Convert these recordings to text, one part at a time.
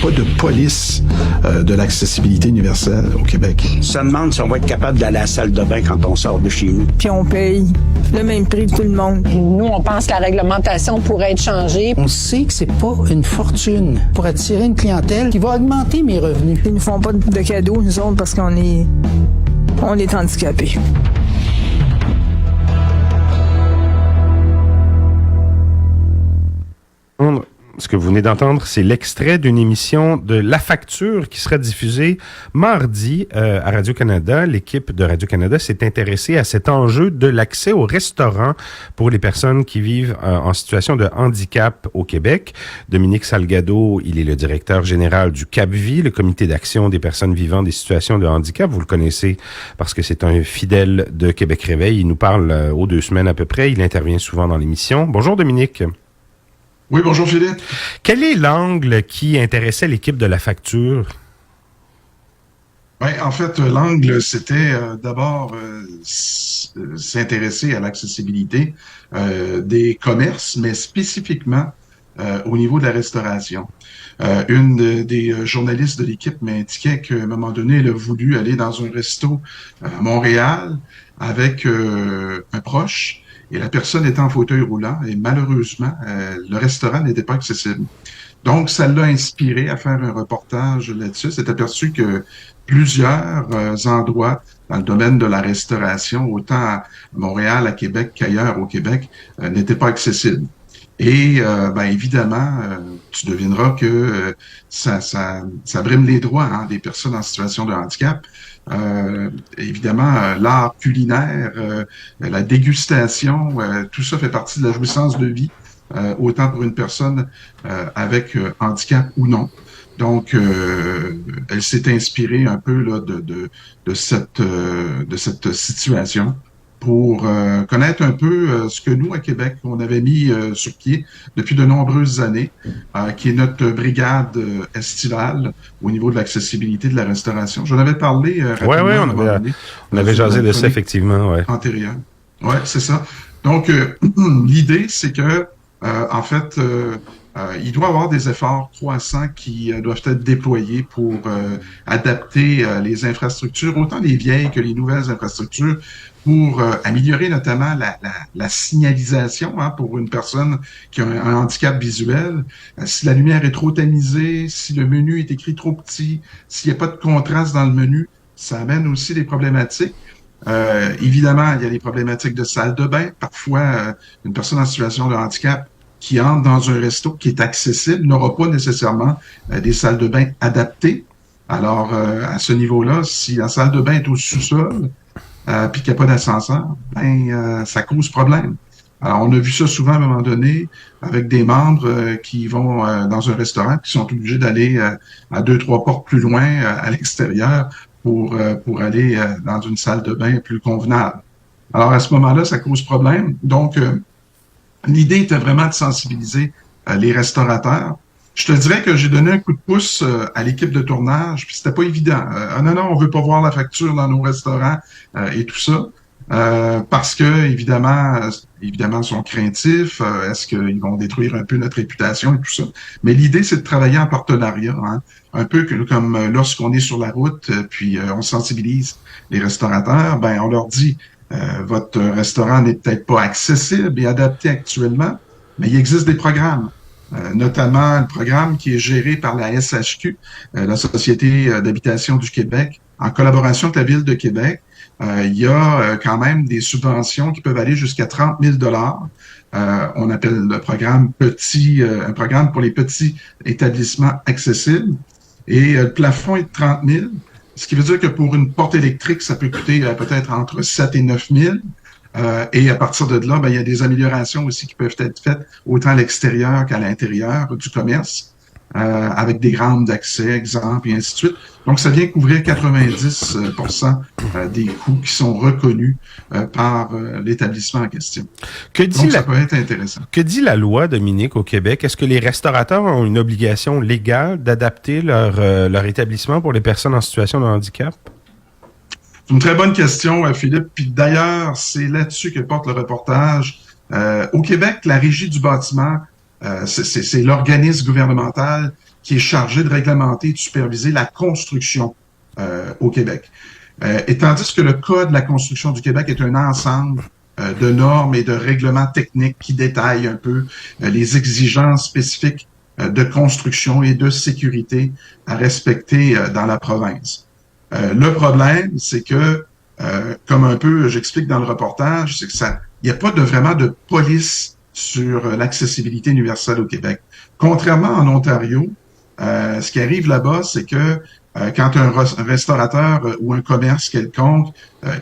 pas de police de l'accessibilité universelle au Québec. Ça demande si on va être capable d'aller à la salle de bain quand on sort de chez nous. Puis on paye le même prix que tout le monde. Nous, on pense que la réglementation pourrait être changée. On sait que c'est pas une fortune pour attirer une clientèle qui va augmenter mes revenus. Ils nous font pas de cadeaux, nous autres, parce qu'on est handicapés. Ce que vous venez d'entendre, c'est l'extrait d'une émission de La Facture qui sera diffusée mardi à Radio-Canada. L'équipe de Radio-Canada s'est intéressée à cet enjeu de l'accès au restaurant pour les personnes qui vivent en situation de handicap au Québec. Dominique Salgado, il est le directeur général du CAPVI, le Comité d'action des personnes vivant des situations de handicap. Vous le connaissez parce que c'est un fidèle de Québec Réveil. Il nous parle aux 2 semaines à peu près. Il intervient souvent dans l'émission. Bonjour Dominique. Oui, bonjour Philippe. Quel est l'angle qui intéressait l'équipe de La Facture? En fait, l'angle, c'était d'abord s'intéresser à l'accessibilité des commerces, mais spécifiquement au niveau de la restauration. Une des journalistes de l'équipe m'indiquait qu'à un moment donné, elle a voulu aller dans un resto à Montréal avec un proche. Et la personne était en fauteuil roulant et malheureusement, le restaurant n'était pas accessible. Donc, ça l'a inspiré à faire un reportage là-dessus. C'est aperçu que plusieurs endroits dans le domaine de la restauration, autant à Montréal, à Québec qu'ailleurs au Québec, n'étaient pas accessibles. Et évidemment, tu devineras que ça brime les droits des personnes en situation de handicap. Évidemment, l'art culinaire, la dégustation, tout ça fait partie de la jouissance de vie, autant pour une personne avec handicap ou non. Donc, elle s'est inspirée un peu là, de cette situation pour connaître un peu ce que nous, à Québec, on avait mis sur pied depuis de nombreuses années, qui est notre brigade estivale au niveau de l'accessibilité de la restauration. J'en avais parlé rapidement. On avait jasé de ça, effectivement. Ouais. Antérieur. Oui, c'est ça. Donc, l'idée, c'est que, en fait, il doit y avoir des efforts croissants qui doivent être déployés pour adapter les infrastructures, autant les vieilles que les nouvelles infrastructures, pour améliorer notamment la signalisation pour une personne qui a un handicap visuel. Si la lumière est trop tamisée, si le menu est écrit trop petit, s'il n'y a pas de contraste dans le menu, ça amène aussi des problématiques. Évidemment, il y a les problématiques de salle de bain. Parfois, une personne en situation de handicap qui entre dans un resto qui est accessible n'aura pas nécessairement des salles de bain adaptées. Alors, à ce niveau-là, si la salle de bain est au sous-sol, puis qu'il n'y a pas d'ascenseur, ça cause problème. Alors, on a vu ça souvent à un moment donné avec des membres qui vont dans un restaurant, qui sont obligés d'aller à 2-3 portes plus loin à l'extérieur pour aller dans une salle de bain plus convenable. Alors, à ce moment-là, ça cause problème. Donc, l'idée était vraiment de sensibiliser les restaurateurs. Je te dirais que j'ai donné un coup de pouce à l'équipe de tournage, puis c'était pas évident. Non, on veut pas voir la facture dans nos restaurants et tout ça, parce que évidemment, ils sont craintifs. Est-ce qu'ils vont détruire un peu notre réputation et tout ça? Mais l'idée, c'est de travailler en partenariat, un peu comme lorsqu'on est sur la route, puis on sensibilise les restaurateurs. On leur dit votre restaurant n'est peut-être pas accessible et adapté actuellement, mais il existe des programmes. Notamment le programme qui est géré par la SHQ, la Société d'habitation du Québec, en collaboration avec la Ville de Québec. Il y a quand même des subventions qui peuvent aller jusqu'à 30 000 $. On appelle le programme un programme pour les petits établissements accessibles. Et le plafond est de 30 000, ce qui veut dire que pour une porte électrique, ça peut coûter peut-être entre 7 et 9 000. Et à partir de là, il y a des améliorations aussi qui peuvent être faites autant à l'extérieur qu'à l'intérieur du commerce, avec des rampes d'accès, exemple, et ainsi de suite. Donc, ça vient couvrir 90% des coûts qui sont reconnus par l'établissement en question. Ça peut être intéressant. Que dit la loi, Dominique, au Québec? Est-ce que les restaurateurs ont une obligation légale d'adapter leur établissement pour les personnes en situation de handicap? C'est une très bonne question, Philippe. Puis d'ailleurs, c'est là-dessus que porte le reportage. Au Québec, la Régie du bâtiment, c'est l'organisme gouvernemental qui est chargé de réglementer et de superviser la construction au Québec. Et tandis que le Code de la construction du Québec est un ensemble de normes et de règlements techniques qui détaillent un peu les exigences spécifiques de construction et de sécurité à respecter dans la province. Le problème, c'est que, comme un peu j'explique dans le reportage, c'est que il n'y a pas vraiment de police sur l'accessibilité universelle au Québec. Contrairement en Ontario, ce qui arrive là-bas, c'est que quand un restaurateur ou un commerce quelconque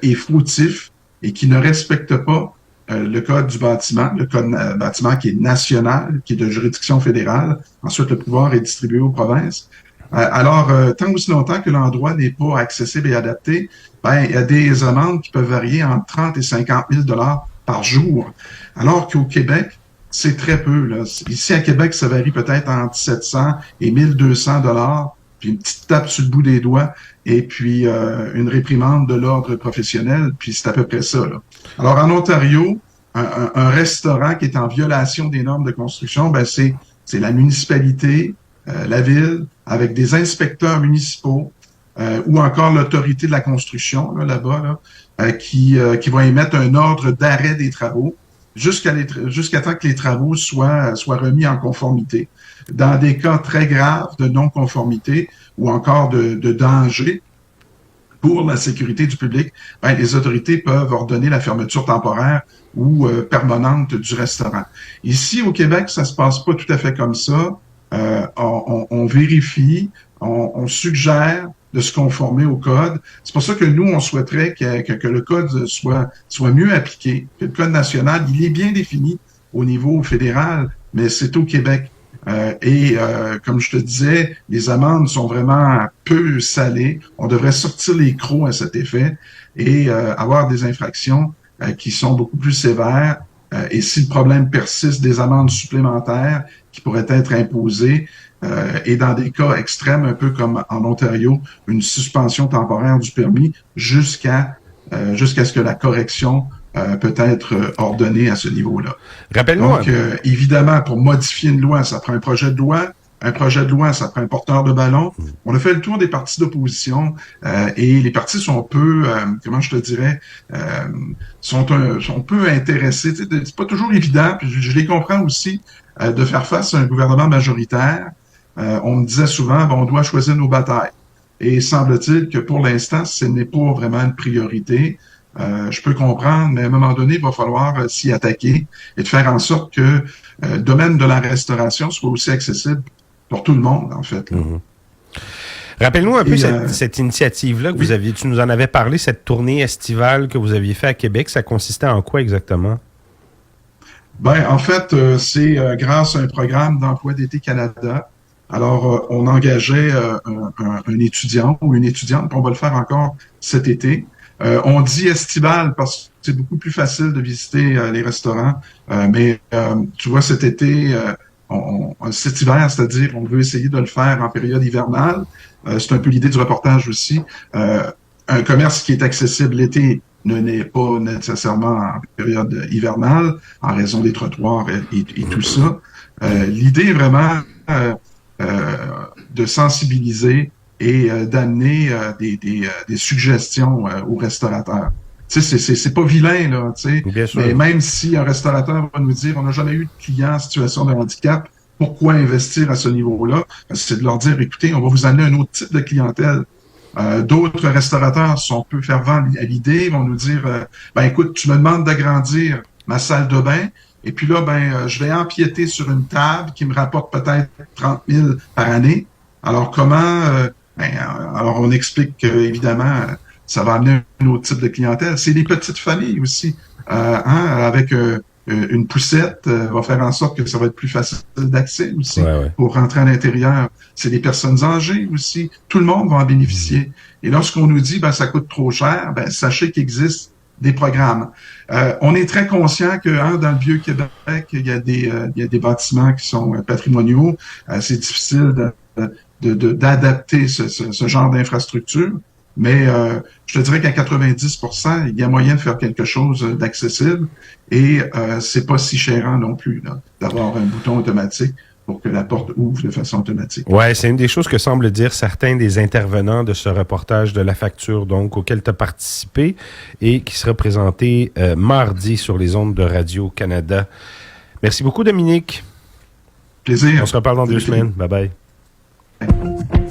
est fautif et qui ne respecte pas le code du bâtiment, le code bâtiment qui est national, qui est de juridiction fédérale, ensuite le pouvoir est distribué aux provinces. Alors, tant aussi longtemps que l'endroit n'est pas accessible et adapté, il y a des amendes qui peuvent varier entre 30 et 50 000 $ par jour. Alors qu'au Québec, c'est très peu. Là. Ici, à Québec, ça varie peut-être entre 700 et 1200 $, puis une petite tape sur le bout des doigts, et puis une réprimande de l'ordre professionnel, puis c'est à peu près ça. Là. Alors, en Ontario, un restaurant qui est en violation des normes de construction, c'est la municipalité, la ville, avec des inspecteurs municipaux, ou encore l'autorité de la construction, là-bas, qui va émettre un ordre d'arrêt des travaux jusqu'à temps que les travaux soient remis en conformité. Dans des cas très graves de non-conformité ou encore de danger pour la sécurité du public, les autorités peuvent ordonner la fermeture temporaire ou permanente du restaurant. Ici, au Québec, ça se passe pas tout à fait comme ça. On vérifie, on suggère de se conformer au code. C'est pour ça que nous, on souhaiterait que le code soit mieux appliqué, que le code national, il est bien défini au niveau fédéral, mais c'est au Québec. Comme je te disais, les amendes sont vraiment peu salées. On devrait sortir les crocs à cet effet et avoir des infractions qui sont beaucoup plus sévères. Et si le problème persiste, des amendes supplémentaires qui pourraient être imposées. Et dans des cas extrêmes, un peu comme en Ontario, une suspension temporaire du permis jusqu'à ce que la correction peut être ordonnée à ce niveau-là. Rappelle-moi. Donc, évidemment, pour modifier une loi, ça prend un projet de loi. Un projet de loi, ça prend un porteur de ballon. On a fait le tour des partis d'opposition et les partis sont peu, comment je te dirais, sont peu intéressés. C'est pas toujours évident, puis je les comprends aussi, de faire face à un gouvernement majoritaire. On me disait souvent, on doit choisir nos batailles. Et semble-t-il que pour l'instant, ce n'est pas vraiment une priorité. Je peux comprendre, mais à un moment donné, il va falloir s'y attaquer et de faire en sorte que le domaine de la restauration soit aussi accessible pour tout le monde, en fait. Mm-hmm. Rappelle-nous un peu cette initiative-là que vous aviez, tu nous en avais parlé, cette tournée estivale que vous aviez fait à Québec. Ça consistait en quoi exactement? En fait, c'est grâce à un programme d'emploi d'été Canada. Alors, on engageait un étudiant ou une étudiante, puis on va le faire encore cet été. On dit estival parce que c'est beaucoup plus facile de visiter les restaurants, mais tu vois, cet été, cet hiver, c'est-à-dire on veut essayer de le faire en période hivernale. C'est un peu l'idée du reportage aussi. Un commerce qui est accessible l'été ne n'est pas nécessairement en période hivernale, en raison des trottoirs et tout ça. L'idée est vraiment de sensibiliser et d'amener des suggestions aux restaurateurs. Tu sais, c'est pas vilain, là, tu sais. Mais même si un restaurateur va nous dire, on n'a jamais eu de clients en situation de handicap, pourquoi investir à ce niveau-là? C'est de leur dire, écoutez, on va vous amener un autre type de clientèle. D'autres restaurateurs sont peu fervents à l'idée, vont nous dire, écoute, tu me demandes d'agrandir ma salle de bain, et puis là, je vais empiéter sur une table qui me rapporte peut-être 30 000 par année. Alors, comment... alors, on explique qu'évidemment, ça va amener un autre type de clientèle. C'est des petites familles aussi, avec une poussette, va faire en sorte que ça va être plus facile d'accès aussi pour rentrer à l'intérieur. C'est des personnes âgées aussi. Tout le monde va en bénéficier. Et lorsqu'on nous dit, ça coûte trop cher, sachez qu'il existe des programmes. On est très conscient que dans le Vieux-Québec, il y a des bâtiments qui sont patrimoniaux. C'est difficile d'adapter ce genre d'infrastructure. Mais je te dirais qu'à 90%, il y a moyen de faire quelque chose d'accessible et c'est pas si chérant non plus là, d'avoir un bouton automatique pour que la porte ouvre de façon automatique. Ouais, c'est une des choses que semblent dire certains des intervenants de ce reportage de La Facture, donc, auquel tu as participé et qui sera présenté mardi sur les ondes de Radio-Canada. Merci beaucoup, Dominique. Plaisir. On se reparle dans 2 semaines. Bye-bye.